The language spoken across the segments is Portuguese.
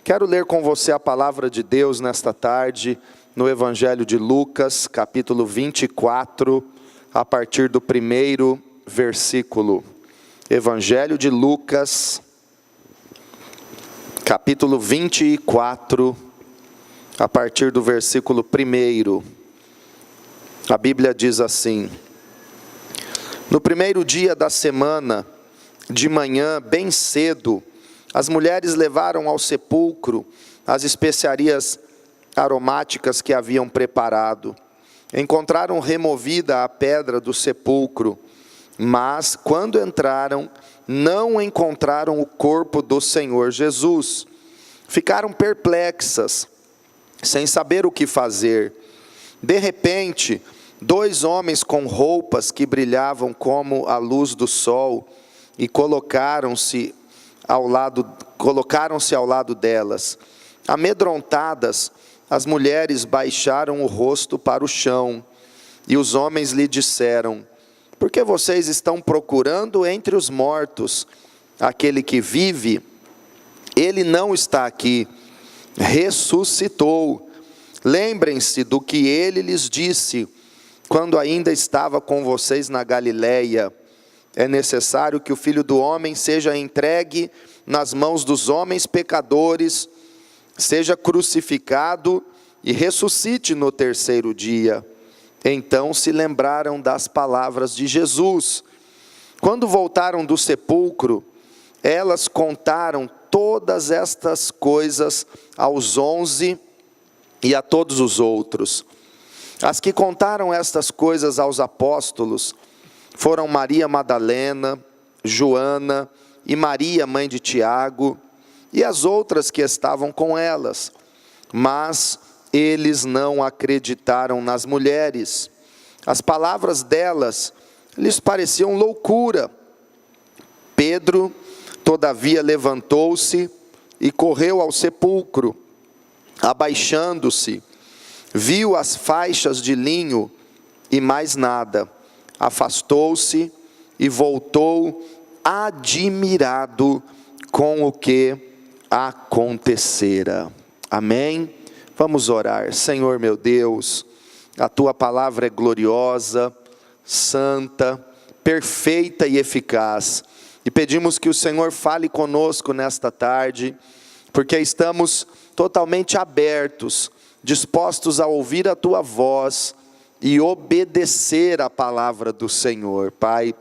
Quero ler com você a palavra de Deus nesta tarde, no Evangelho de Lucas, capítulo 24, a partir do primeiro versículo. Evangelho de Lucas, capítulo 24, a partir do versículo 1. A Bíblia diz assim: No primeiro dia da semana, de manhã, bem cedo, as mulheres levaram ao sepulcro as especiarias aromáticas que haviam preparado. Encontraram removida a pedra do sepulcro, mas, quando entraram, não encontraram o corpo do Senhor Jesus. Ficaram perplexas, sem saber o que fazer. De repente, 2 homens com roupas que brilhavam como a luz do sol, e colocaram-se ao lado delas. Amedrontadas, as mulheres baixaram o rosto para o chão, e os homens lhe disseram: Por que vocês estão procurando entre os mortos aquele que vive? Ele não está aqui, ressuscitou. Lembrem-se do que ele lhes disse, quando ainda estava com vocês na Galileia. É necessário que o Filho do Homem seja entregue nas mãos dos homens pecadores, seja crucificado e ressuscite no terceiro dia. Então se lembraram das palavras de Jesus. Quando voltaram do sepulcro, elas contaram todas estas coisas aos 11 e a todos os outros. As que contaram estas coisas aos apóstolos foram Maria Madalena, Joana e Maria, mãe de Tiago, e as outras que estavam com elas. Mas eles não acreditaram nas mulheres. As palavras delas lhes pareciam loucura. Pedro, todavia, levantou-se e correu ao sepulcro. Abaixando-se, viu as faixas de linho e mais nada. Afastou-se e voltou admirado com o que acontecera. Amém? Vamos orar. Senhor meu Deus, a Tua palavra é gloriosa, santa, perfeita e eficaz. E pedimos que o Senhor fale conosco nesta tarde, porque estamos totalmente abertos, dispostos a ouvir a Tua voz e obedecer a palavra do Senhor. Pai,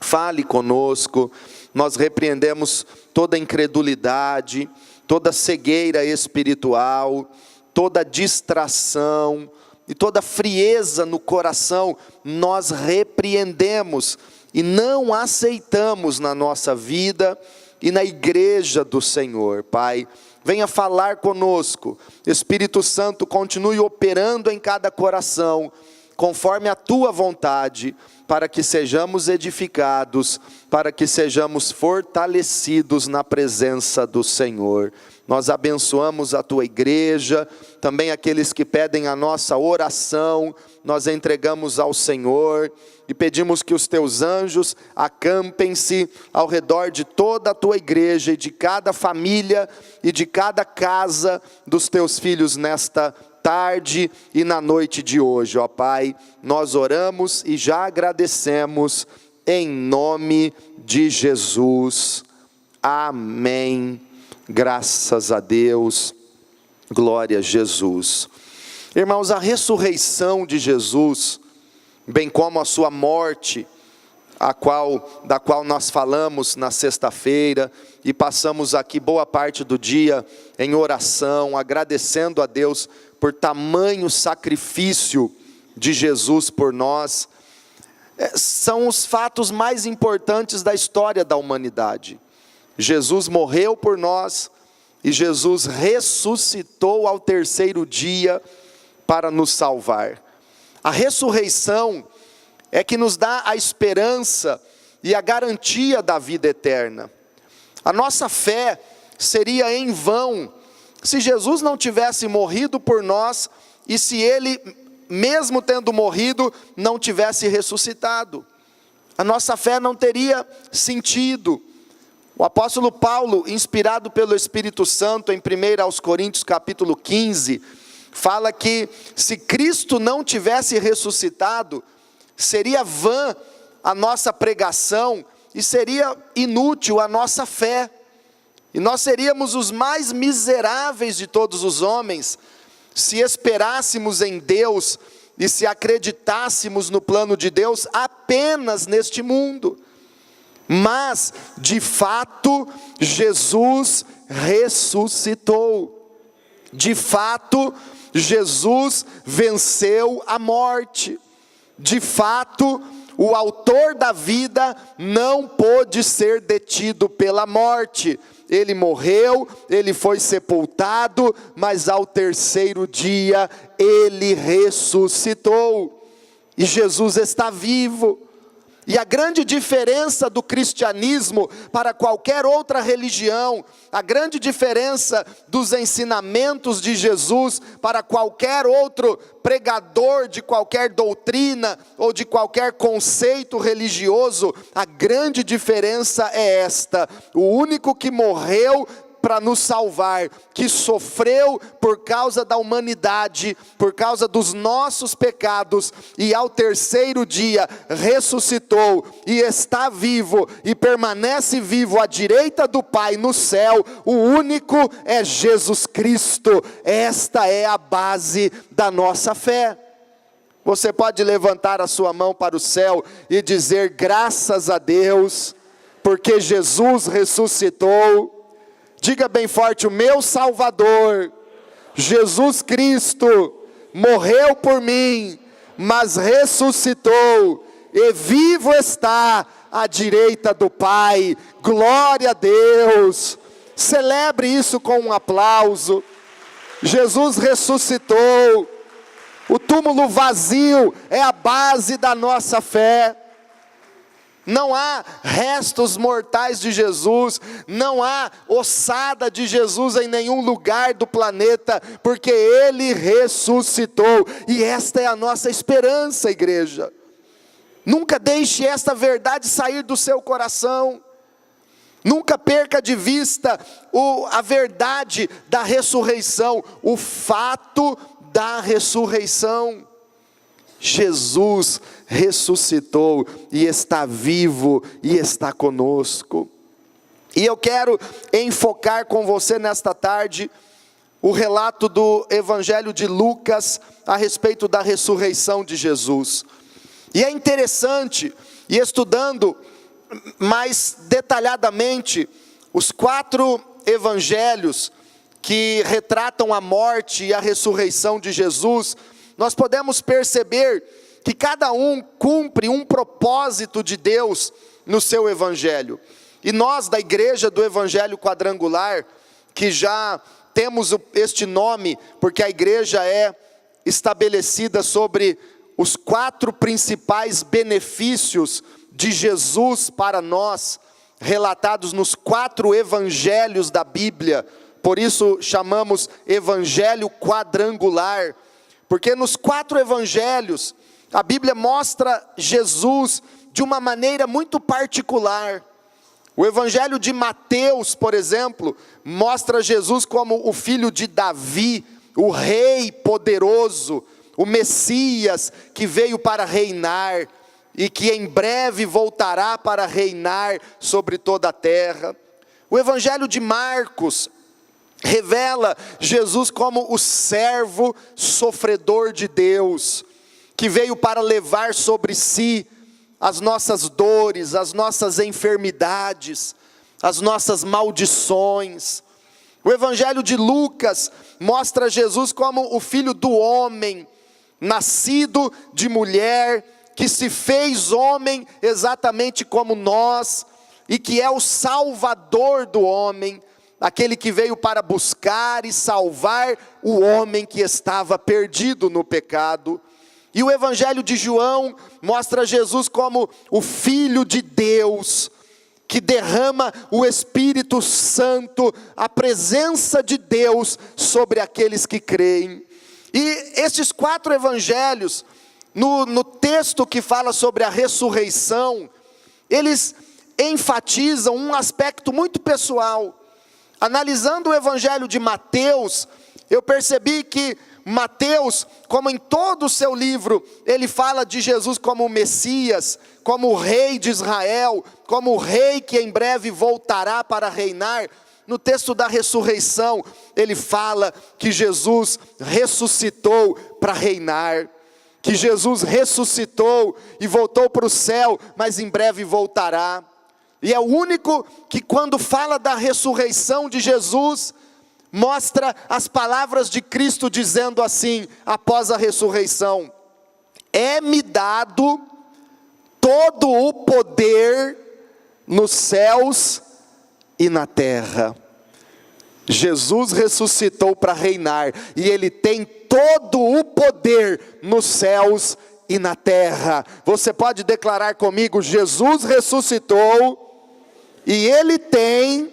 fale conosco. Nós repreendemos toda incredulidade, toda cegueira espiritual, toda distração e toda frieza no coração. Nós repreendemos e não aceitamos na nossa vida e na igreja do Senhor. Pai, venha falar conosco. Espírito Santo, continue operando em cada coração, conforme a Tua vontade, para que sejamos edificados, para que sejamos fortalecidos na presença do Senhor. Nós abençoamos a Tua igreja, também aqueles que pedem a nossa oração, nós entregamos ao Senhor, e pedimos que os Teus anjos acampem-se ao redor de toda a Tua igreja, e de cada família, e de cada casa dos Teus filhos nesta tarde e na noite de hoje. Ó Pai, nós oramos e já agradecemos, em nome de Jesus. Amém. Graças a Deus, glória a Jesus. Irmãos, a ressurreição de Jesus, bem como a sua morte, da qual nós falamos na sexta-feira, e passamos aqui boa parte do dia em oração, agradecendo a Deus por tamanho sacrifício de Jesus por nós, são os fatos mais importantes da história da humanidade. Jesus morreu por nós, e Jesus ressuscitou ao terceiro dia para nos salvar. A ressurreição é que nos dá a esperança e a garantia da vida eterna. A nossa fé seria em vão se Jesus não tivesse morrido por nós, e se Ele, mesmo tendo morrido, não tivesse ressuscitado. A nossa fé não teria sentido. O apóstolo Paulo, inspirado pelo Espírito Santo, em 1 Coríntios capítulo 15, fala que se Cristo não tivesse ressuscitado, seria vã a nossa pregação e seria inútil a nossa fé. E nós seríamos os mais miseráveis de todos os homens, se esperássemos em Deus e se acreditássemos no plano de Deus apenas neste mundo. Mas, de fato, Jesus ressuscitou. De fato, Jesus venceu a morte. De fato, o autor da vida não pôde ser detido pela morte. Ele morreu, ele foi sepultado, mas ao terceiro dia ele ressuscitou. E Jesus está vivo. E a grande diferença do cristianismo para qualquer outra religião, a grande diferença dos ensinamentos de Jesus para qualquer outro pregador de qualquer doutrina ou de qualquer conceito religioso, a grande diferença é esta: o único que morreu para nos salvar, que sofreu por causa da humanidade, por causa dos nossos pecados, e ao terceiro dia ressuscitou, e está vivo, e permanece vivo à direita do Pai no céu, o único é Jesus Cristo. Esta é a base da nossa fé. Você pode levantar a sua mão para o céu e dizer: graças a Deus, porque Jesus ressuscitou. Diga bem forte: o meu Salvador, Jesus Cristo, morreu por mim, mas ressuscitou, e vivo está à direita do Pai. Glória a Deus. Celebre isso com um aplauso. Jesus ressuscitou. O túmulo vazio é a base da nossa fé. Não há restos mortais de Jesus, não há ossada de Jesus em nenhum lugar do planeta, porque Ele ressuscitou, e esta é a nossa esperança, igreja. Nunca deixe esta verdade sair do seu coração, nunca perca de vista a verdade da ressurreição, o fato da ressurreição. Jesus ressuscitou e está vivo e está conosco. E eu quero enfocar com você nesta tarde o relato do Evangelho de Lucas a respeito da ressurreição de Jesus. E é interessante, e estudando mais detalhadamente os 4 evangelhos que retratam a morte e a ressurreição de Jesus, nós podemos perceber que cada um cumpre um propósito de Deus no seu evangelho. E nós da igreja do Evangelho Quadrangular, que já temos este nome, porque a igreja é estabelecida sobre os 4 principais benefícios de Jesus para nós, relatados nos 4 evangelhos da Bíblia. Por isso chamamos Evangelho Quadrangular. Porque nos 4 evangelhos, a Bíblia mostra Jesus de uma maneira muito particular. O evangelho de Mateus, por exemplo, mostra Jesus como o filho de Davi, o rei poderoso, o Messias que veio para reinar e que em breve voltará para reinar sobre toda a terra. O evangelho de Marcos revela Jesus como o servo sofredor de Deus, que veio para levar sobre si as nossas dores, as nossas enfermidades, as nossas maldições. O Evangelho de Lucas mostra Jesus como o Filho do homem, nascido de mulher, que se fez homem exatamente como nós, e que é o Salvador do homem, aquele que veio para buscar e salvar o homem que estava perdido no pecado. E o Evangelho de João mostra Jesus como o Filho de Deus, que derrama o Espírito Santo, a presença de Deus sobre aqueles que creem. E estes 4 evangelhos, no texto que fala sobre a ressurreição, eles enfatizam um aspecto muito pessoal. Analisando o Evangelho de Mateus, eu percebi que Mateus, como em todo o seu livro, ele fala de Jesus como o Messias, como o Rei de Israel, como o Rei que em breve voltará para reinar. No texto da ressurreição, ele fala que Jesus ressuscitou para reinar, que Jesus ressuscitou e voltou para o céu, mas em breve voltará. E é o único que, quando fala da ressurreição de Jesus, mostra as palavras de Cristo dizendo assim, após a ressurreição: é-me dado todo o poder nos céus e na terra. Jesus ressuscitou para reinar, e Ele tem todo o poder nos céus e na terra. Você pode declarar comigo: Jesus ressuscitou, e Ele tem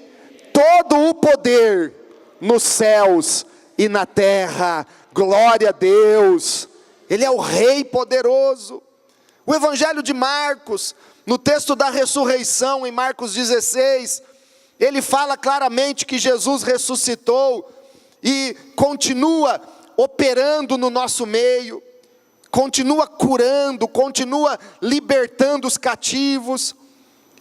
todo o poder nos céus e na terra. Glória a Deus, Ele é o Rei poderoso. O Evangelho de Marcos, no texto da ressurreição, em Marcos 16, ele fala claramente que Jesus ressuscitou e continua operando no nosso meio, continua curando, continua libertando os cativos.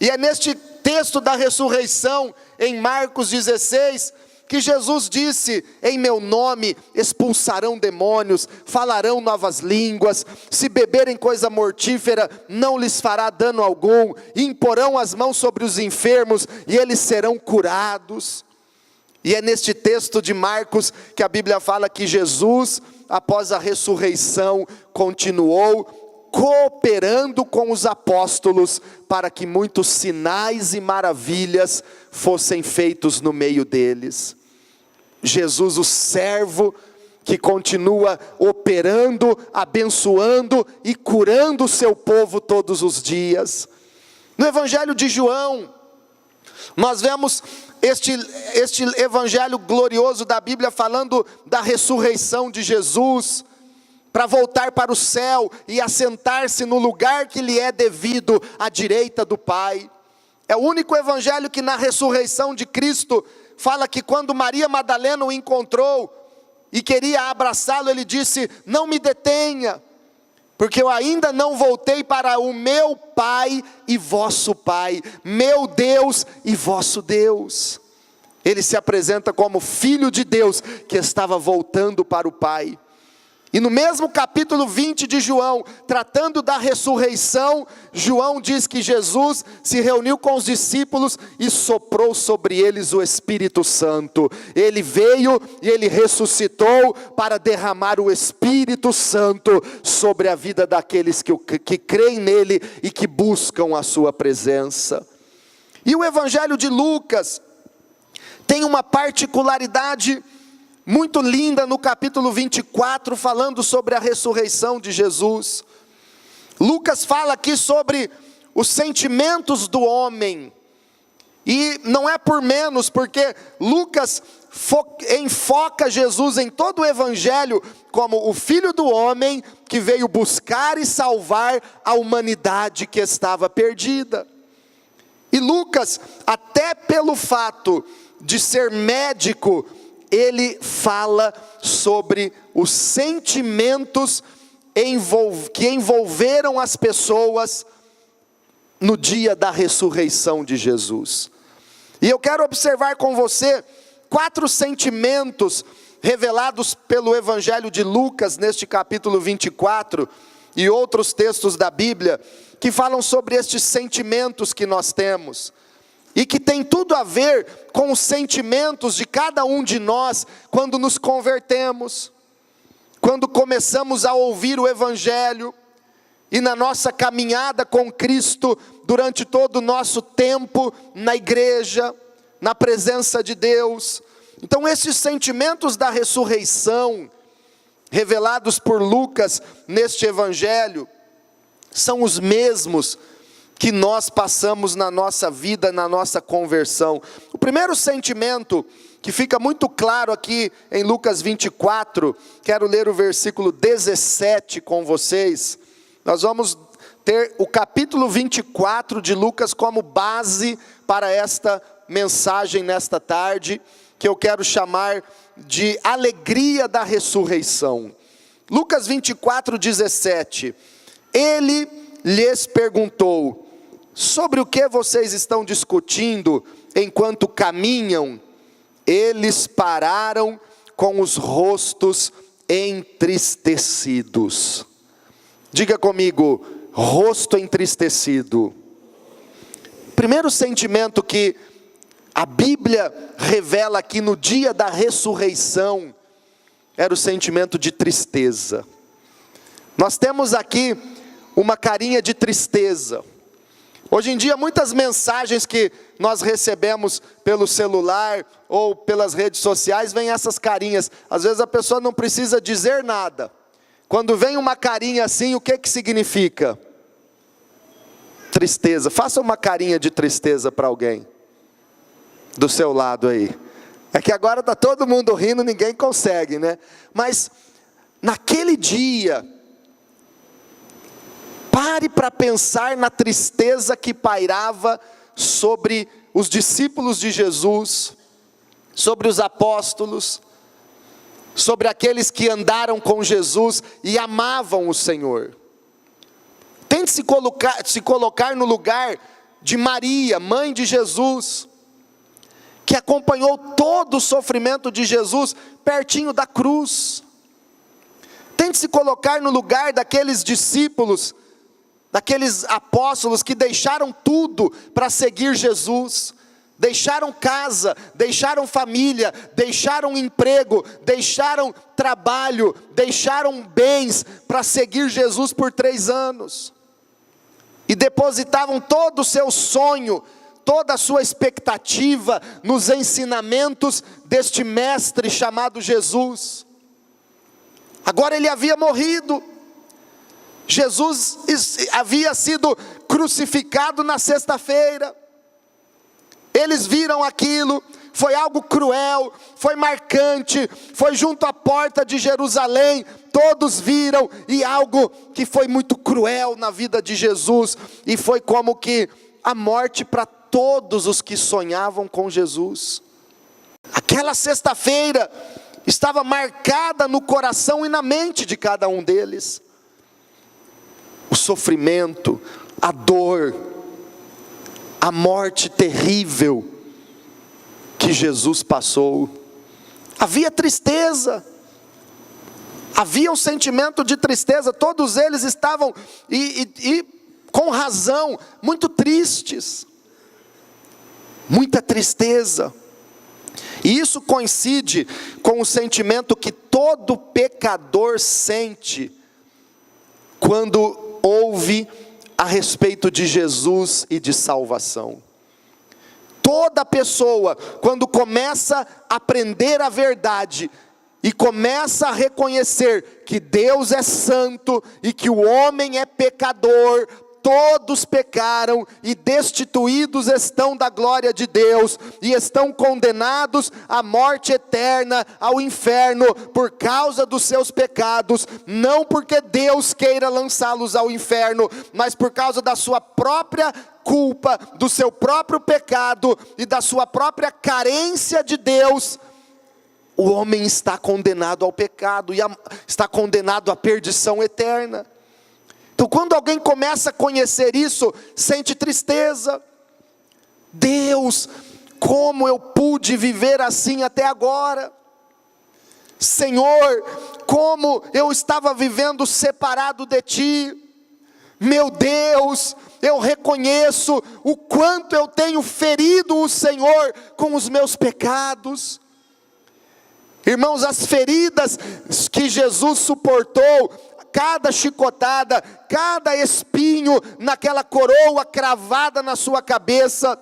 E é neste texto da ressurreição, em Marcos 16, que Jesus disse: em meu nome expulsarão demônios, falarão novas línguas, se beberem coisa mortífera, não lhes fará dano algum, e imporão as mãos sobre os enfermos, e eles serão curados. E é neste texto de Marcos que a Bíblia fala que Jesus, após a ressurreição, continuou cooperando com os apóstolos, para que muitos sinais e maravilhas fossem feitos no meio deles. Jesus, o servo, que continua operando, abençoando e curando o seu povo todos os dias. No Evangelho de João, nós vemos este Evangelho glorioso da Bíblia, falando da ressurreição de Jesus, para voltar para o céu e assentar-se no lugar que lhe é devido, à direita do Pai. É o único evangelho que na ressurreição de Cristo fala que quando Maria Madalena o encontrou e queria abraçá-lo, ele disse: não me detenha, porque eu ainda não voltei para o meu Pai e vosso Pai, meu Deus e vosso Deus. Ele se apresenta como Filho de Deus, que estava voltando para o Pai. E no mesmo capítulo 20 de João, tratando da ressurreição, João diz que Jesus se reuniu com os discípulos e soprou sobre eles o Espírito Santo. Ele veio e ele ressuscitou para derramar o Espírito Santo sobre a vida daqueles que creem nele e que buscam a sua presença. E o Evangelho de Lucas tem uma particularidade muito linda no capítulo 24, falando sobre a ressurreição de Jesus. Lucas fala aqui sobre os sentimentos do homem, e não é por menos, porque Lucas enfoca Jesus em todo o evangelho como o Filho do homem, que veio buscar e salvar a humanidade que estava perdida. E Lucas, até pelo fato de ser médico, ele fala sobre os sentimentos que envolveram as pessoas no dia da ressurreição de Jesus. E eu quero observar com você 4 sentimentos revelados pelo Evangelho de Lucas, neste capítulo 24, e outros textos da Bíblia, que falam sobre estes sentimentos que nós temos, e que tem tudo a ver com os sentimentos de cada um de nós, quando nos convertemos, quando começamos a ouvir o Evangelho, e na nossa caminhada com Cristo, durante todo o nosso tempo na igreja, na presença de Deus. Então esses sentimentos da ressurreição, revelados por Lucas neste Evangelho, são os mesmos que nós passamos na nossa vida, na nossa conversão. O primeiro sentimento que fica muito claro aqui em Lucas 24, quero ler o versículo 17 com vocês. Nós vamos ter o capítulo 24 de Lucas como base para esta mensagem nesta tarde, que eu quero chamar de alegria da ressurreição. Lucas 24, 17. Ele lhes perguntou: sobre o que vocês estão discutindo enquanto caminham? Eles pararam com os rostos entristecidos. Diga comigo, rosto entristecido. Primeiro sentimento que a Bíblia revela aqui no dia da ressurreição era o sentimento de tristeza. Nós temos aqui uma carinha de tristeza. Hoje em dia, muitas mensagens que nós recebemos pelo celular ou pelas redes sociais, vem essas carinhas. Às vezes a pessoa não precisa dizer nada. Quando vem uma carinha assim, o que significa? Tristeza. Faça uma carinha de tristeza para alguém do seu lado aí. É que agora está todo mundo rindo, ninguém consegue, né? Mas naquele dia, pare para pensar na tristeza que pairava sobre os discípulos de Jesus, sobre os apóstolos, sobre aqueles que andaram com Jesus e amavam o Senhor. Tente se colocar no lugar de Maria, mãe de Jesus, que acompanhou todo o sofrimento de Jesus pertinho da cruz. Tente se colocar no lugar daqueles discípulos, daqueles apóstolos que deixaram tudo para seguir Jesus. Deixaram casa, deixaram família, deixaram emprego, deixaram trabalho, deixaram bens para seguir Jesus por 3 anos. E depositavam todo o seu sonho, toda a sua expectativa nos ensinamentos deste mestre chamado Jesus. Agora ele havia morrido. Jesus havia sido crucificado na sexta-feira. Eles viram aquilo, foi algo cruel, foi marcante, foi junto à porta de Jerusalém, todos viram, e algo que foi muito cruel na vida de Jesus, e foi como que a morte para todos os que sonhavam com Jesus. Aquela sexta-feira estava marcada no coração e na mente de cada um deles. O sofrimento, a dor, a morte terrível que Jesus passou. Havia tristeza, havia um sentimento de tristeza, todos eles estavam, e com razão, muito tristes, muita tristeza. E isso coincide com o sentimento que todo pecador sente quando ouve a respeito de Jesus e de salvação. Toda pessoa, quando começa a aprender a verdade e começa a reconhecer que Deus é santo e que o homem é pecador, todos pecaram e destituídos estão da glória de Deus, e estão condenados à morte eterna, ao inferno, por causa dos seus pecados, não porque Deus queira lançá-los ao inferno, mas por causa da sua própria culpa, do seu próprio pecado e da sua própria carência de Deus. O homem está condenado ao pecado e está condenado à perdição eterna. Então, quando alguém começa a conhecer isso, sente tristeza. Deus, como eu pude viver assim até agora? Senhor, como eu estava vivendo separado de Ti? Meu Deus, eu reconheço o quanto eu tenho ferido o Senhor com os meus pecados. Irmãos, as feridas que Jesus suportou, cada chicotada, cada espinho naquela coroa cravada na sua cabeça,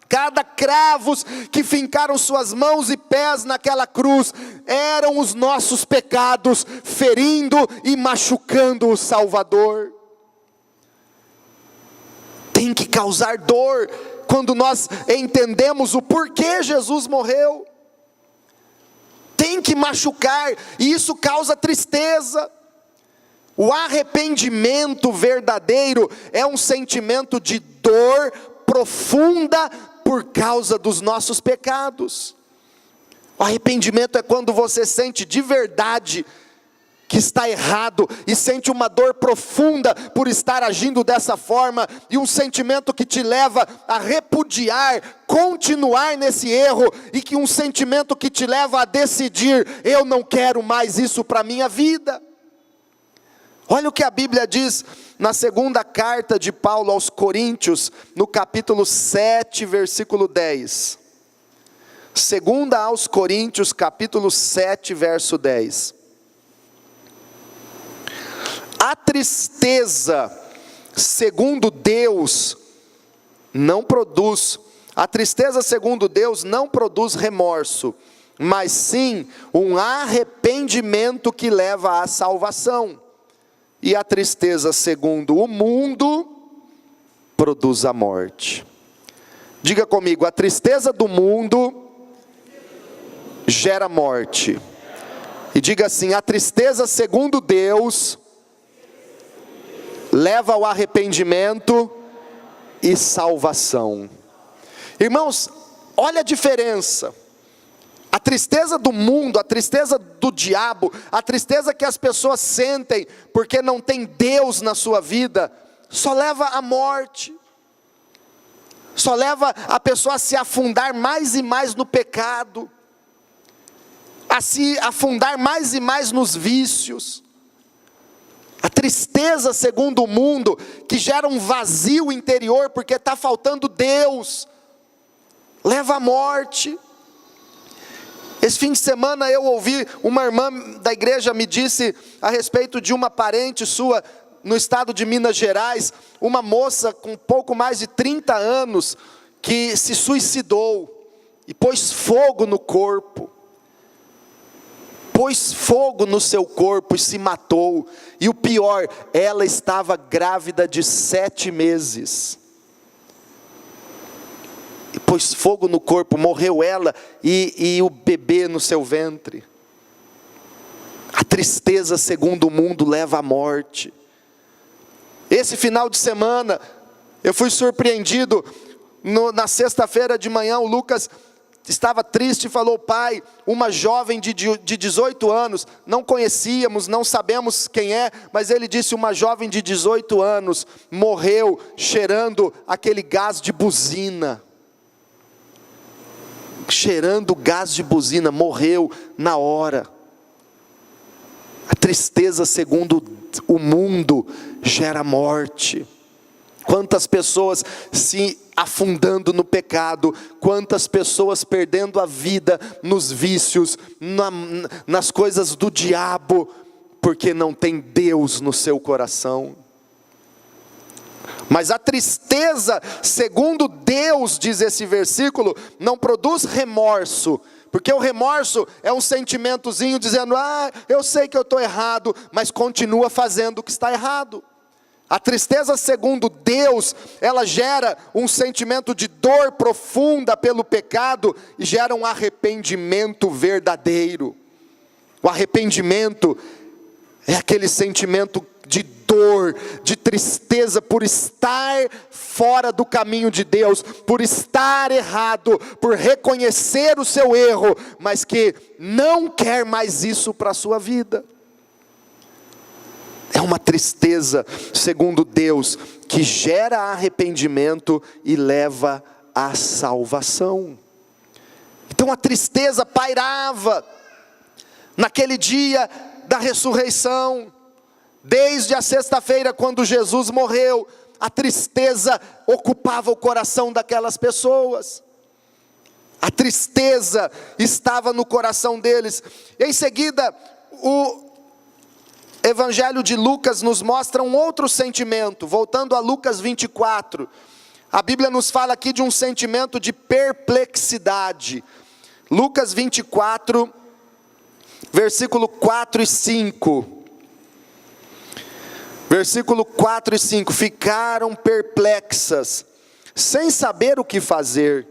cada cravos que fincaram suas mãos e pés naquela cruz, eram os nossos pecados, ferindo e machucando o Salvador. Tem que causar dor quando nós entendemos o porquê Jesus morreu. Tem que machucar, e isso causa tristeza. O arrependimento verdadeiro é um sentimento de dor profunda por causa dos nossos pecados. O arrependimento é quando você sente de verdade que está errado e sente uma dor profunda por estar agindo dessa forma, e um sentimento que te leva a repudiar, continuar nesse erro, e que um sentimento que te leva a decidir: eu não quero mais isso para a minha vida. Olha o que a Bíblia diz na segunda carta de Paulo aos Coríntios, no capítulo 7, versículo 10. Segunda aos Coríntios, capítulo 7, verso 10. A tristeza, segundo Deus, não produz remorso, mas sim um arrependimento que leva à salvação. E a tristeza, segundo o mundo, produz a morte. Diga comigo: a tristeza do mundo gera morte. E diga assim: a tristeza, segundo Deus, leva ao arrependimento e salvação. Irmãos, olha a diferença. A tristeza do mundo, a tristeza do diabo, a tristeza que as pessoas sentem porque não tem Deus na sua vida, só leva à morte. Só leva a pessoa a se afundar mais e mais no pecado, a se afundar mais e mais nos vícios. A tristeza, segundo o mundo, que gera um vazio interior porque está faltando Deus, leva à morte. Esse fim de semana eu ouvi uma irmã da igreja me disse a respeito de uma parente sua no estado de Minas Gerais, uma moça com pouco mais de 30 anos, que se suicidou e pôs fogo no corpo. Pôs fogo no seu corpo e se matou. E o pior, ela estava grávida de 7 meses. E pôs fogo no corpo, morreu ela e o bebê no seu ventre. A tristeza, segundo o mundo, leva à morte. Esse final de semana, eu fui surpreendido, na sexta-feira de manhã, o Lucas estava triste e falou: pai, uma jovem de 18 anos, não conhecíamos, não sabemos quem é, mas ele disse: uma jovem de 18 anos, morreu cheirando aquele gás de buzina. Cheirando gás de buzina, morreu na hora. A tristeza, segundo o mundo, gera morte. Quantas pessoas se afundando no pecado, quantas pessoas perdendo a vida nos vícios, nas coisas do diabo, porque não tem Deus no seu coração. Mas a tristeza, segundo Deus, diz esse versículo, não produz remorso, porque o remorso é um sentimentozinho dizendo: eu sei que eu estou errado, mas continua fazendo o que está errado. A tristeza, segundo Deus, ela gera um sentimento de dor profunda pelo pecado e gera um arrependimento verdadeiro. O arrependimento é aquele sentimento de dor, de tristeza por estar fora do caminho de Deus, por estar errado, por reconhecer o seu erro, mas que não quer mais isso para a sua vida. É uma tristeza, segundo Deus, que gera arrependimento e leva à salvação. Então a tristeza pairava naquele dia da ressurreição. Desde a sexta-feira, quando Jesus morreu, a tristeza ocupava o coração daquelas pessoas. A tristeza estava no coração deles. E em seguida, o Evangelho de Lucas nos mostra um outro sentimento. Voltando a Lucas 24, a Bíblia nos fala aqui de um sentimento de perplexidade. Lucas 24, versículo 4 e 5. Versículo 4 e 5, ficaram perplexas, sem saber o que fazer.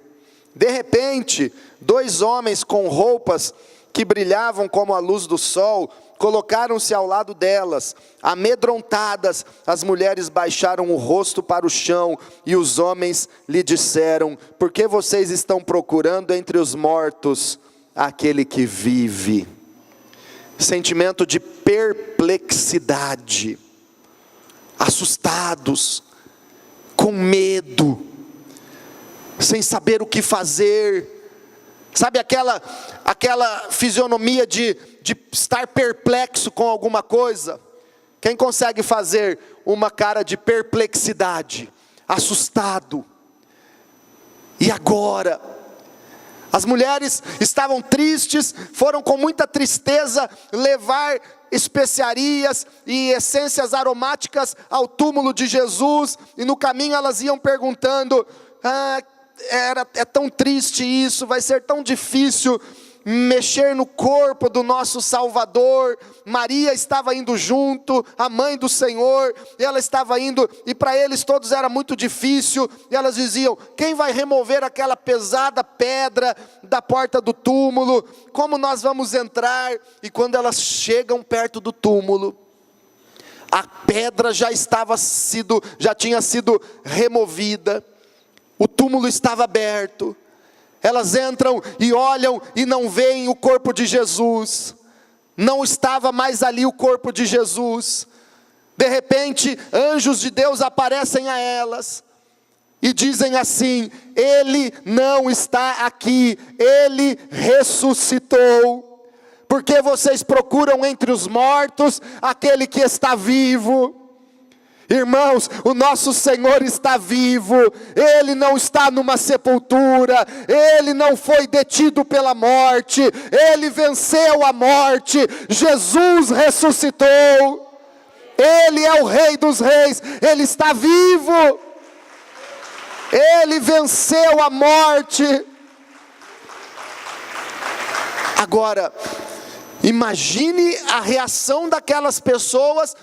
De repente, 2 homens com roupas que brilhavam como a luz do sol, colocaram-se ao lado delas. Amedrontadas, as mulheres baixaram o rosto para o chão, e os homens lhe disseram: por que vocês estão procurando entre os mortos aquele que vive? Sentimento de perplexidade, assustados, com medo, sem saber o que fazer. Sabe aquela fisionomia de estar perplexo com alguma coisa? Quem consegue fazer uma cara de perplexidade, assustado? E agora? As mulheres estavam tristes, foram com muita tristeza levar especiarias e essências aromáticas ao túmulo de Jesus, e no caminho elas iam perguntando: é tão triste isso, vai ser tão difícil mexer no corpo do nosso Salvador. Maria estava indo junto, a mãe do Senhor, e ela estava indo, e para eles todos era muito difícil, e elas diziam: quem vai remover aquela pesada pedra da porta do túmulo? Como nós vamos entrar? E quando elas chegam perto do túmulo, a pedra já tinha sido removida, o túmulo estava aberto. Elas entram e olham e não veem o corpo de Jesus. Não estava mais ali o corpo de Jesus. De repente, anjos de Deus aparecem a elas e dizem assim: Ele não está aqui, Ele ressuscitou. Por que vocês procuram entre os mortos aquele que está vivo? Irmãos, o nosso Senhor está vivo, Ele não está numa sepultura, Ele não foi detido pela morte, Ele venceu a morte, Jesus ressuscitou, Ele é o Rei dos Reis, Ele está vivo, Ele venceu a morte. Agora, imagine a reação daquelas pessoas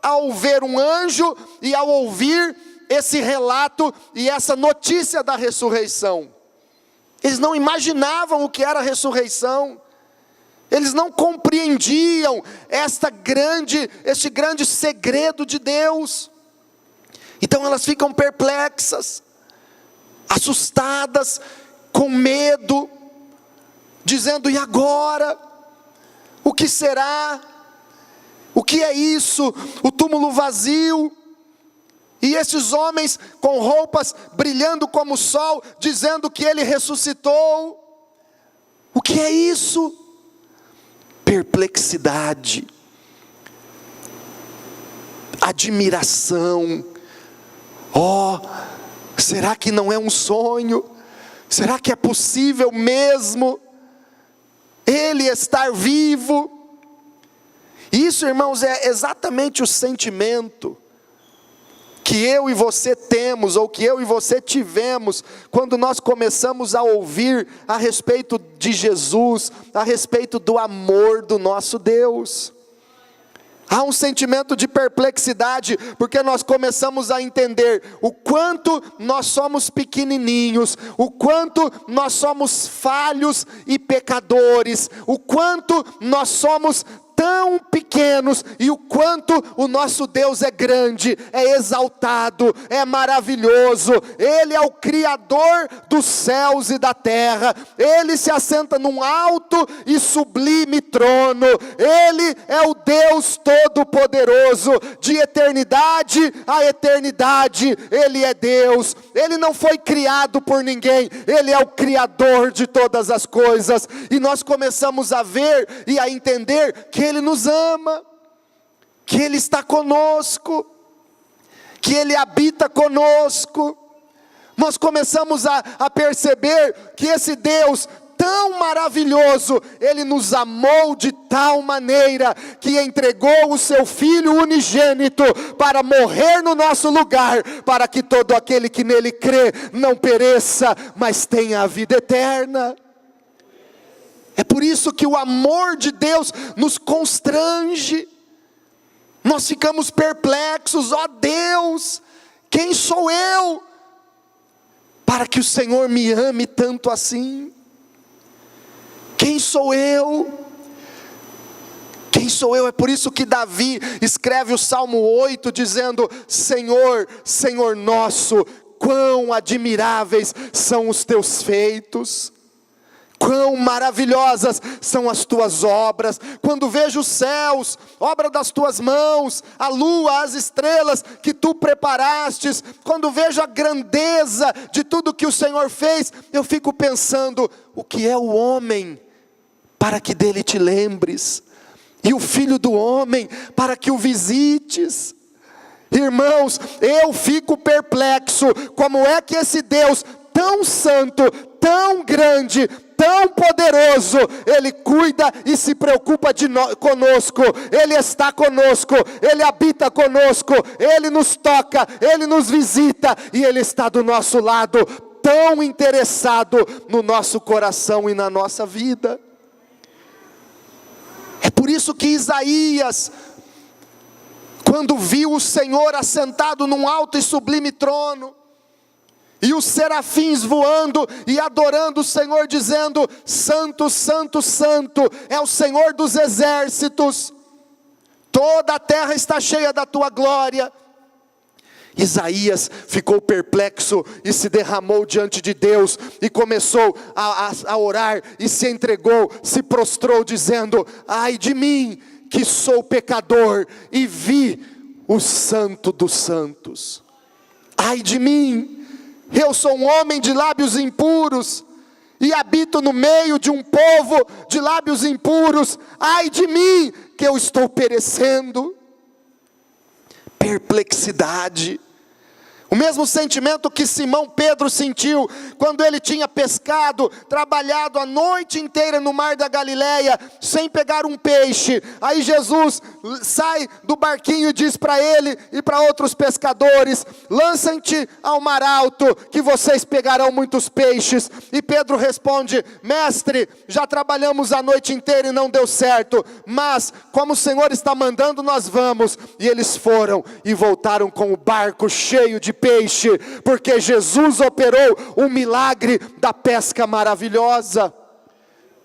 ao ver um anjo e ao ouvir esse relato e essa notícia da ressurreição. Eles não imaginavam o que era a ressurreição. Eles não compreendiam este grande segredo de Deus. Então elas ficam perplexas, assustadas, com medo, dizendo: e agora? O que será? O que é isso? O túmulo vazio, e esses homens com roupas brilhando como o sol, dizendo que Ele ressuscitou. O que é isso? Perplexidade, admiração. Será que não é um sonho? Será que é possível mesmo Ele estar vivo? Isso, irmãos, é exatamente o sentimento que eu e você temos, ou que eu e você tivemos, quando nós começamos a ouvir a respeito de Jesus, a respeito do amor do nosso Deus. Há um sentimento de perplexidade, porque nós começamos a entender o quanto nós somos pequenininhos, o quanto nós somos falhos e pecadores, o quanto nós somos tão pequenos, e o quanto o nosso Deus é grande, é exaltado, é maravilhoso. Ele é o Criador dos céus e da terra, Ele se assenta num alto e sublime trono, Ele é o Deus Todo-Poderoso, de eternidade a eternidade, Ele é Deus. Ele não foi criado por ninguém, Ele é o Criador de todas as coisas, e nós começamos a ver e a entender que Ele nos ama, que Ele está conosco, que Ele habita conosco. Nós começamos a perceber que esse Deus tão maravilhoso, Ele nos amou de tal maneira, que entregou o seu Filho unigênito, para morrer no nosso lugar, para que todo aquele que nele crê, não pereça, mas tenha a vida eterna. É por isso que o amor de Deus nos constrange. Nós ficamos perplexos: ó Deus, quem sou eu para que o Senhor me ame tanto assim? Quem sou eu? Quem sou eu? É por isso que Davi escreve o Salmo 8 dizendo: Senhor, Senhor nosso, quão admiráveis são os teus feitos. Quão maravilhosas são as tuas obras. Quando vejo os céus, obra das tuas mãos, a lua, as estrelas que tu preparastes, quando vejo a grandeza de tudo que o Senhor fez, eu fico pensando: o que é o homem para que dele te lembres? E o filho do homem para que o visites? Irmãos, eu fico perplexo. Como é que esse Deus tão santo, tão grande, tão poderoso, Ele cuida e se preocupa conosco, Ele está conosco, Ele habita conosco, Ele nos toca, Ele nos visita, e Ele está do nosso lado, tão interessado no nosso coração e na nossa vida. É por isso que Isaías, quando viu o Senhor assentado num alto e sublime trono, e os serafins voando e adorando o Senhor, dizendo: Santo, Santo, Santo, é o Senhor dos exércitos, toda a terra está cheia da tua glória. Isaías ficou perplexo e se derramou diante de Deus, e começou a orar, e se entregou, se prostrou dizendo: ai de mim, que sou pecador, e vi o Santo dos Santos. Ai de mim, eu sou um homem de lábios impuros, e habito no meio de um povo de lábios impuros. Ai de mim, que eu estou perecendo. Perplexidade. O mesmo sentimento que Simão Pedro sentiu quando ele tinha pescado, trabalhado a noite inteira no mar da Galileia, sem pegar um peixe. Aí Jesus sai do barquinho e diz para ele e para outros pescadores: lancem-te ao mar alto, que vocês pegarão muitos peixes. E Pedro responde: mestre, já trabalhamos a noite inteira e não deu certo, mas como o Senhor está mandando, nós vamos. E eles foram e voltaram com o barco cheio de peixe, porque Jesus operou um milagre da pesca maravilhosa.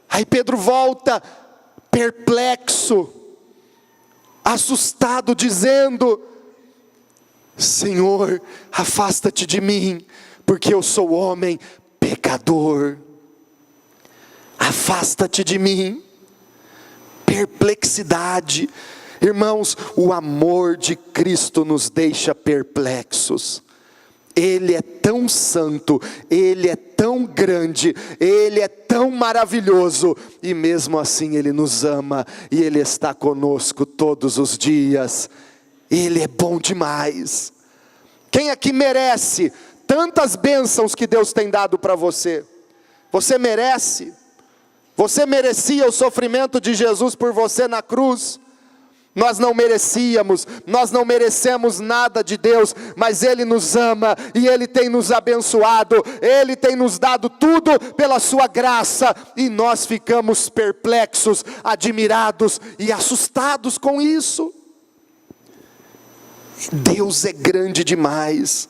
Aí Pedro volta perplexo, assustado, dizendo: Senhor, afasta-te de mim, porque eu sou homem pecador. Afasta-te de mim. Perplexidade. Irmãos, o amor de Cristo nos deixa perplexos. Ele é tão santo, Ele é tão grande, Ele é tão maravilhoso, e mesmo assim Ele nos ama, e Ele está conosco todos os dias. Ele é bom demais. Quem aqui merece tantas bênçãos que Deus tem dado para você? Você merece? Você merecia o sofrimento de Jesus por você na cruz? Nós não merecíamos, nós não merecemos nada de Deus, mas Ele nos ama, e Ele tem nos abençoado, Ele tem nos dado tudo pela sua graça, e nós ficamos perplexos, admirados e assustados com isso. Deus é grande demais.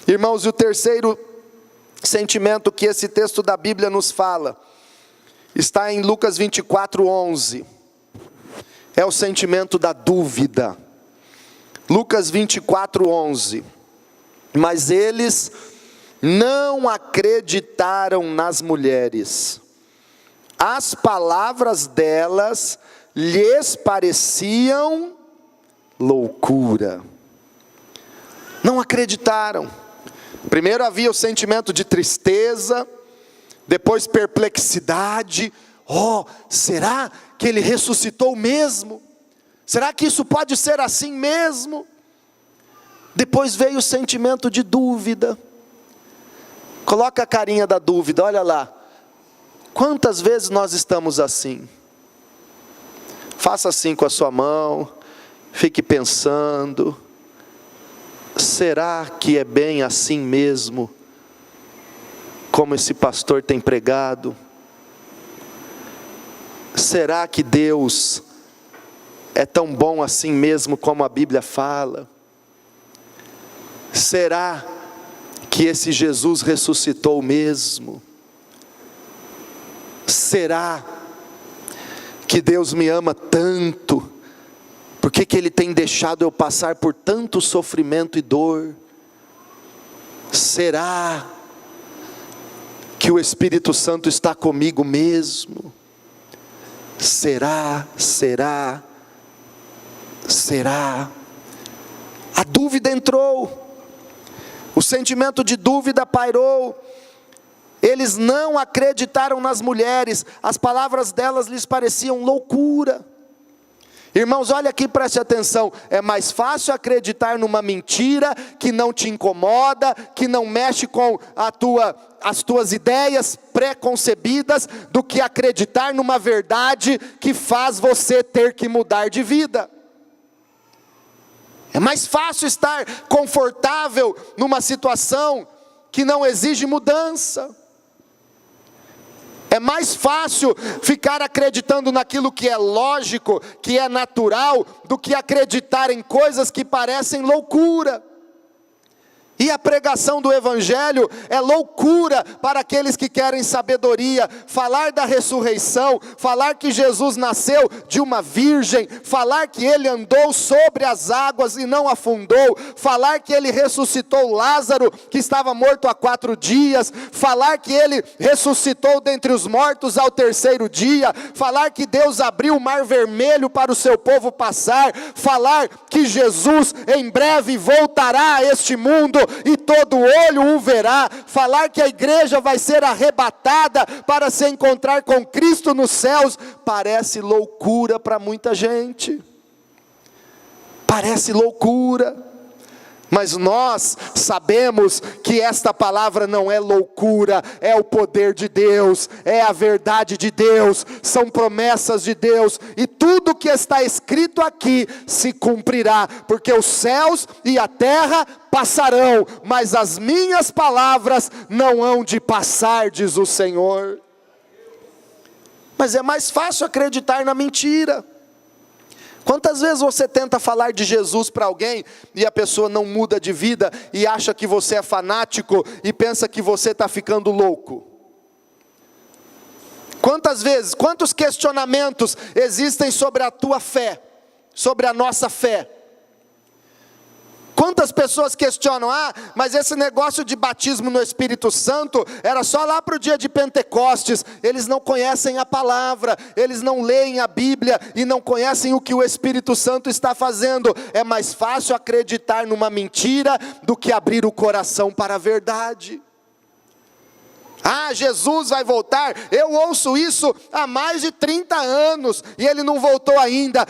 Irmãos, e o terceiro sentimento que esse texto da Bíblia nos fala, está em Lucas 24:11. É o sentimento da dúvida. Lucas 24:11. Mas eles não acreditaram nas mulheres. As palavras delas lhes pareciam loucura. Não acreditaram. Primeiro havia o sentimento de tristeza, depois perplexidade. Oh, será que Ele ressuscitou mesmo? Será que isso pode ser assim mesmo? Depois veio o sentimento de dúvida. Coloca a carinha da dúvida, olha lá. Quantas vezes nós estamos assim? Faça assim com a sua mão, fique pensando: será que é bem assim mesmo, como esse pastor tem pregado? Será que Deus é tão bom assim mesmo como a Bíblia fala? Será que esse Jesus ressuscitou mesmo? Será que Deus me ama tanto? Por que Ele tem deixado eu passar por tanto sofrimento e dor? Será que o Espírito Santo está comigo mesmo? Será? A dúvida entrou, o sentimento de dúvida pairou. Eles não acreditaram nas mulheres, as palavras delas lhes pareciam loucura. Irmãos, olha aqui, preste atenção. É mais fácil acreditar numa mentira que não te incomoda, que não mexe com as tuas ideias pré-concebidas, do que acreditar numa verdade que faz você ter que mudar de vida. É mais fácil estar confortável numa situação que não exige mudança. É mais fácil ficar acreditando naquilo que é lógico, que é natural, do que acreditar em coisas que parecem loucura. E a pregação do Evangelho é loucura para aqueles que querem sabedoria. Falar da ressurreição, falar que Jesus nasceu de uma virgem, falar que Ele andou sobre as águas e não afundou, falar que Ele ressuscitou Lázaro, que estava morto há 4 dias, falar que Ele ressuscitou dentre os mortos ao 3º dia, falar que Deus abriu o mar vermelho para o seu povo passar, falar que Jesus em breve voltará a este mundo e todo olho o verá, falar que a igreja vai ser arrebatada para se encontrar com Cristo nos céus, parece loucura para muita gente, parece loucura. Mas nós sabemos que esta palavra não é loucura, é o poder de Deus, é a verdade de Deus, são promessas de Deus, e tudo que está escrito aqui se cumprirá, porque os céus e a terra passarão, mas as minhas palavras não hão de passar, diz o Senhor. Mas é mais fácil acreditar na mentira. Quantas vezes você tenta falar de Jesus para alguém e a pessoa não muda de vida e acha que você é fanático e pensa que você está ficando louco? Quantas vezes, quantos questionamentos existem sobre a tua fé, sobre a nossa fé? Quantas pessoas questionam, mas esse negócio de batismo no Espírito Santo era só lá para o dia de Pentecostes. Eles não conhecem a palavra, eles não leem a Bíblia e não conhecem o que o Espírito Santo está fazendo. É mais fácil acreditar numa mentira do que abrir o coração para a verdade. Jesus vai voltar, eu ouço isso há mais de 30 anos, e Ele não voltou ainda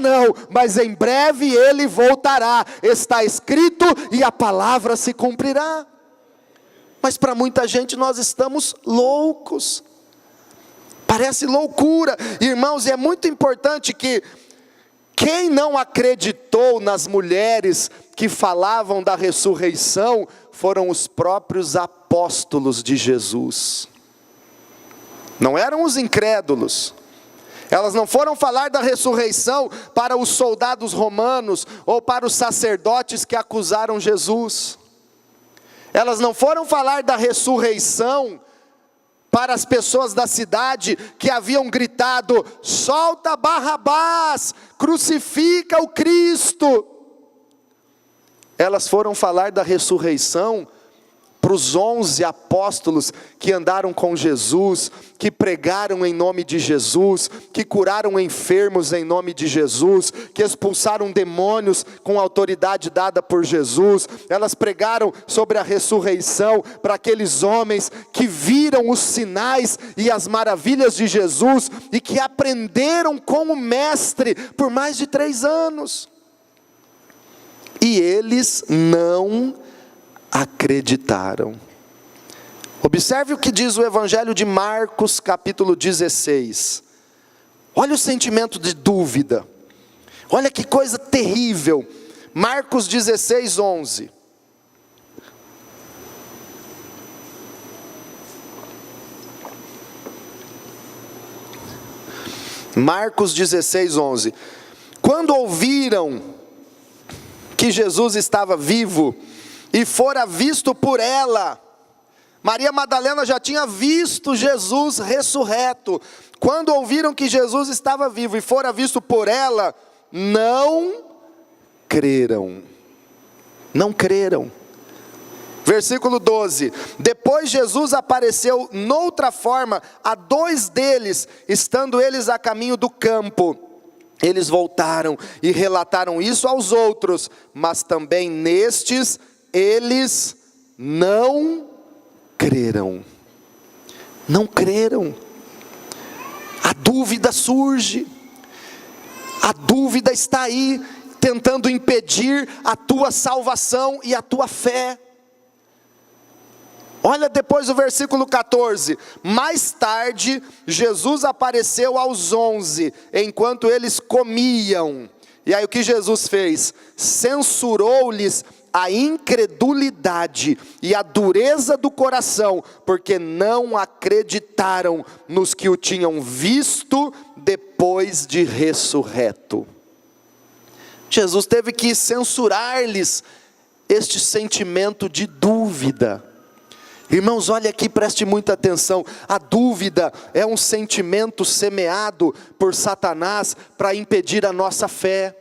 não, mas em breve Ele voltará, está escrito e a palavra se cumprirá. Mas para muita gente nós estamos loucos, parece loucura, irmãos, e é muito importante que quem não acreditou nas mulheres que falavam da ressurreição, foram os próprios apóstolos de Jesus. Não eram os incrédulos. Elas não foram falar da ressurreição para os soldados romanos ou para os sacerdotes que acusaram Jesus. Elas não foram falar da ressurreição para as pessoas da cidade que haviam gritado: solta Barrabás, crucifica o Cristo. Elas foram falar da ressurreição para os 11 apóstolos que andaram com Jesus, que pregaram em nome de Jesus, que curaram enfermos em nome de Jesus, que expulsaram demônios com a autoridade dada por Jesus. Elas pregaram sobre a ressurreição para aqueles homens que viram os sinais e as maravilhas de Jesus e que aprenderam com o Mestre por mais de 3 anos. E eles não acreditaram. Observe o que diz o Evangelho de Marcos, capítulo 16. Olha o sentimento de dúvida. Olha que coisa terrível. Marcos 16, 11. Marcos 16, 11. Quando ouviram que Jesus estava vivo e fora visto por ela, Maria Madalena já tinha visto Jesus ressurreto. quando ouviram que Jesus estava vivo e fora visto por ela, não creram. Não creram. Versículo 12: depois Jesus apareceu noutra forma a 2 deles, estando eles a caminho do campo. Eles voltaram e relataram isso aos outros, mas também nestes eles não creram. Não creram. A dúvida surge. A dúvida está aí, tentando impedir a tua salvação e a tua fé. Olha depois o versículo 14: mais tarde, Jesus apareceu aos 11, enquanto eles comiam. E aí o que Jesus fez? Censurou-lhes a incredulidade e a dureza do coração, porque não acreditaram nos que o tinham visto depois de ressurreto. Jesus teve que censurar-lhes este sentimento de dúvida. Irmãos, olha aqui, preste muita atenção. A dúvida é um sentimento semeado por Satanás para impedir a nossa fé.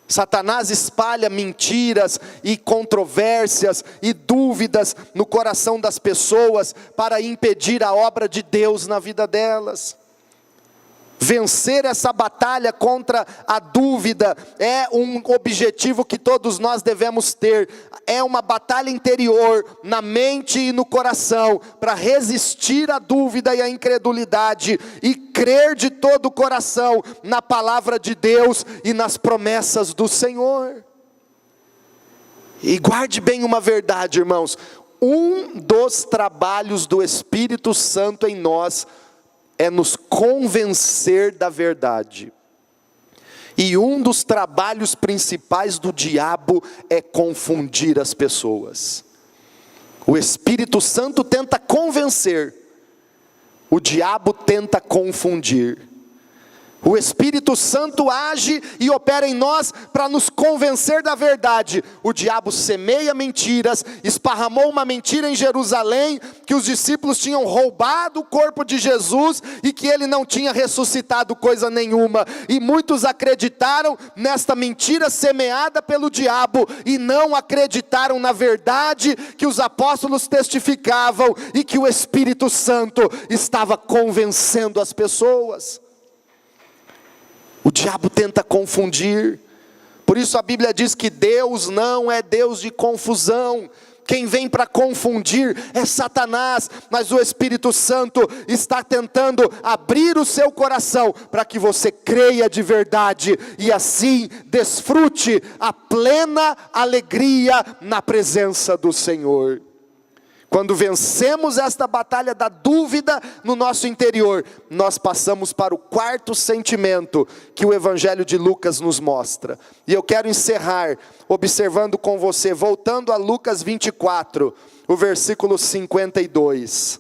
Satanás espalha mentiras e controvérsias e dúvidas no coração das pessoas para impedir a obra de Deus na vida delas. Vencer essa batalha contra a dúvida é um objetivo que todos nós devemos ter. É uma batalha interior, na mente e no coração, para resistir à dúvida e à incredulidade, e crer de todo o coração na palavra de Deus e nas promessas do Senhor. E guarde bem uma verdade, irmãos: um dos trabalhos do Espírito Santo em nós é nos convencer da verdade. E um dos trabalhos principais do diabo é confundir as pessoas. O Espírito Santo tenta convencer, o diabo tenta confundir. O Espírito Santo age e opera em nós para nos convencer da verdade. O diabo semeia mentiras, esparramou uma mentira em Jerusalém, que os discípulos tinham roubado o corpo de Jesus e que ele não tinha ressuscitado coisa nenhuma. E muitos acreditaram nesta mentira semeada pelo diabo e não acreditaram na verdade que os apóstolos testificavam e que o Espírito Santo estava convencendo as pessoas. O diabo tenta confundir. Por isso a Bíblia diz que Deus não é Deus de confusão. Quem vem para confundir é Satanás, mas o Espírito Santo está tentando abrir o seu coração para que você creia de verdade e assim desfrute a plena alegria na presença do Senhor. Quando vencemos esta batalha da dúvida no nosso interior, nós passamos para o 4º sentimento que o Evangelho de Lucas nos mostra. E eu quero encerrar observando com você, voltando a Lucas 24, o versículo 52.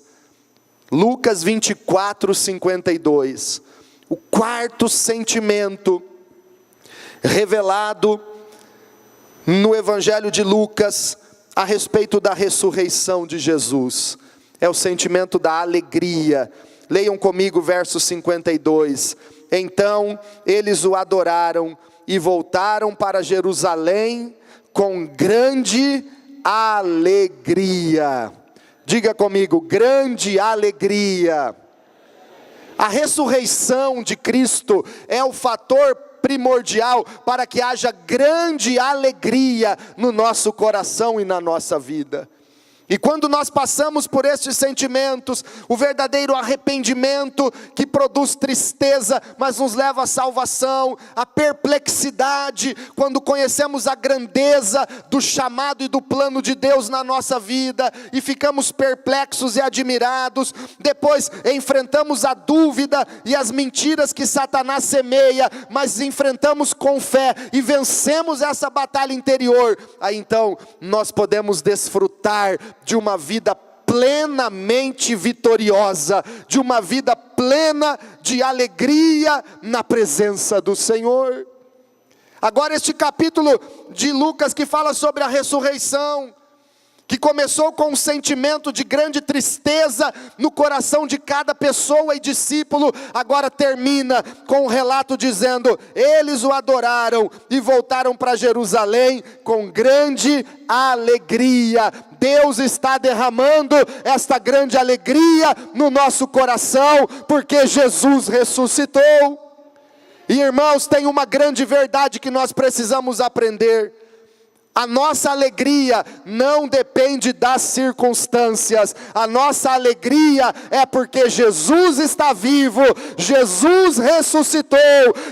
Lucas 24, 52. O 4º sentimento revelado no Evangelho de Lucas a respeito da ressurreição de Jesus, é o sentimento da alegria. Leiam comigo o verso 52. Então eles o adoraram e voltaram para Jerusalém com grande alegria. Diga comigo, grande alegria. A ressurreição de Cristo é o fator primordial para que haja grande alegria no nosso coração e na nossa vida. E quando nós passamos por estes sentimentos, o verdadeiro arrependimento que produz tristeza, mas nos leva à salvação, a perplexidade, quando conhecemos a grandeza do chamado e do plano de Deus na nossa vida, e ficamos perplexos e admirados, depois enfrentamos a dúvida e as mentiras que Satanás semeia, mas enfrentamos com fé e vencemos essa batalha interior, aí então nós podemos desfrutar de uma vida plenamente vitoriosa, de uma vida plena de alegria na presença do Senhor. Agora este capítulo de Lucas que fala sobre a ressurreição, que começou com um sentimento de grande tristeza no coração de cada pessoa e discípulo, agora termina com um relato dizendo: eles o adoraram e voltaram para Jerusalém com grande alegria. Deus está derramando esta grande alegria no nosso coração, porque Jesus ressuscitou. E irmãos, tem uma grande verdade que nós precisamos aprender: a nossa alegria não depende das circunstâncias, a nossa alegria é porque Jesus está vivo, Jesus ressuscitou,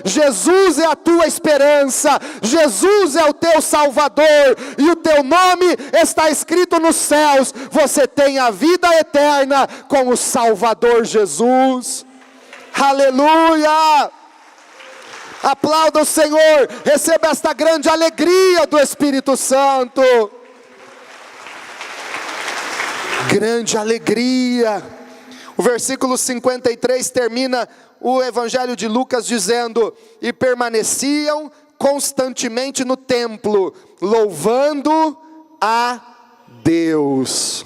Jesus é a tua esperança, Jesus é o teu Salvador, e o teu nome está escrito nos céus. Você tem a vida eterna com o Salvador Jesus. Aleluia! Aplauda o Senhor, receba esta grande alegria do Espírito Santo. Grande alegria. O versículo 53 termina o Evangelho de Lucas dizendo: e permaneciam constantemente no templo, louvando a Deus.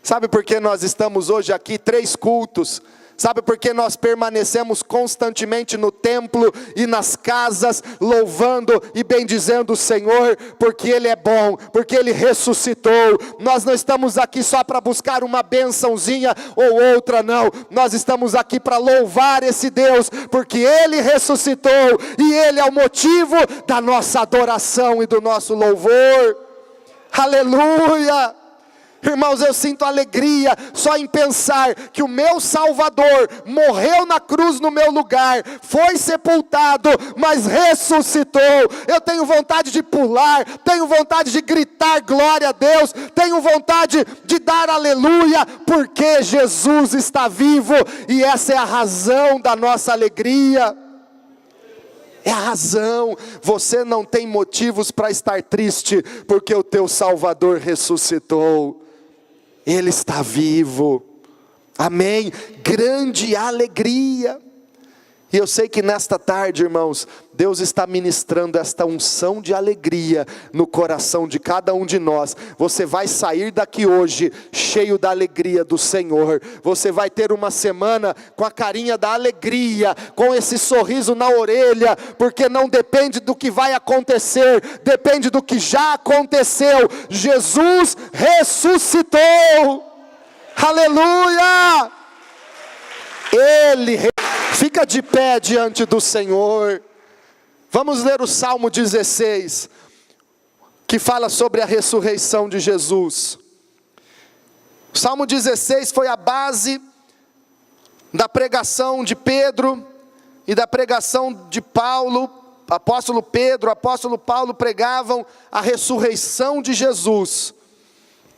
Sabe por que nós estamos hoje aqui, 3 cultos? Sabe por que nós permanecemos constantemente no templo e nas casas, louvando e bendizendo o Senhor? Porque Ele é bom, porque Ele ressuscitou. Nós não estamos aqui só para buscar uma bençãozinha ou outra, não. Nós estamos aqui para louvar esse Deus, porque Ele ressuscitou, e Ele é o motivo da nossa adoração e do nosso louvor. Aleluia! Irmãos, eu sinto alegria só em pensar que o meu Salvador morreu na cruz no meu lugar, foi sepultado, mas ressuscitou. Eu tenho vontade de pular, tenho vontade de gritar glória a Deus, tenho vontade de dar aleluia, porque Jesus está vivo, e essa é a razão da nossa alegria. É a razão. Você não tem motivos para estar triste, porque o teu Salvador ressuscitou. Ele está vivo, amém, grande alegria. E eu sei que nesta tarde, irmãos, Deus está ministrando esta unção de alegria no coração de cada um de nós. Você vai sair daqui hoje cheio da alegria do Senhor. Você vai ter uma semana com a carinha da alegria, com esse sorriso na orelha, porque não depende do que vai acontecer, depende do que já aconteceu. Jesus ressuscitou, aleluia! Fica de pé diante do Senhor. Vamos ler o Salmo 16, que fala sobre a ressurreição de Jesus. O Salmo 16 foi a base da pregação de Pedro e da pregação de Paulo. Apóstolo Pedro, apóstolo Paulo pregavam a ressurreição de Jesus,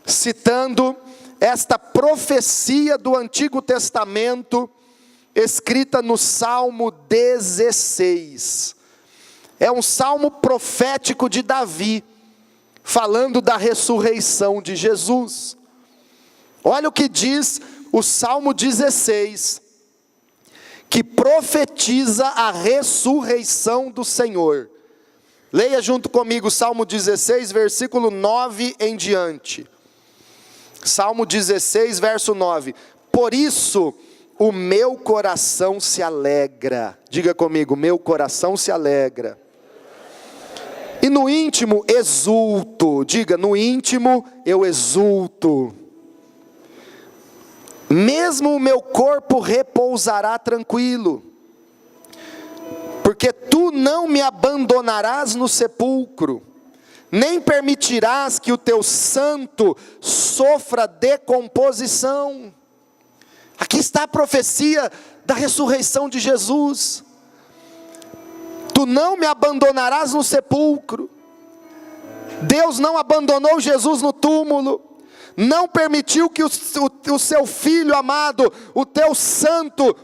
citando esta profecia do Antigo Testamento, escrita no Salmo 16. É um salmo profético de Davi, falando da ressurreição de Jesus. Olha o que diz o Salmo 16, que profetiza a ressurreição do Senhor. Leia junto comigo o Salmo 16, versículo 9 em diante. Salmo 16, verso 9. Por isso o meu coração se alegra. Diga comigo, meu coração se alegra. E no íntimo exulto. Diga, no íntimo eu exulto. Mesmo o meu corpo repousará tranquilo, porque tu não me abandonarás no sepulcro, nem permitirás que o teu santo sofra decomposição. Aqui está a profecia da ressurreição de Jesus. Tu não me abandonarás no sepulcro. Deus não abandonou Jesus no túmulo, não permitiu que o seu filho amado, o teu santo,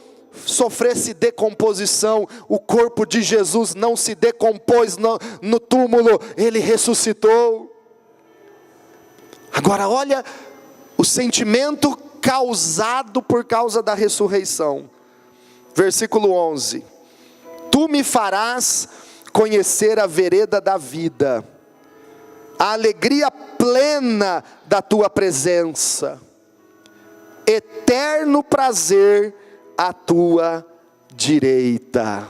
sofresse decomposição. O corpo de Jesus não se decompôs no túmulo, ele ressuscitou. Agora olha o sentimento causado por causa da ressurreição. Versículo 11. Tu me farás conhecer a vereda da vida, a alegria plena da tua presença, eterno prazer à tua direita.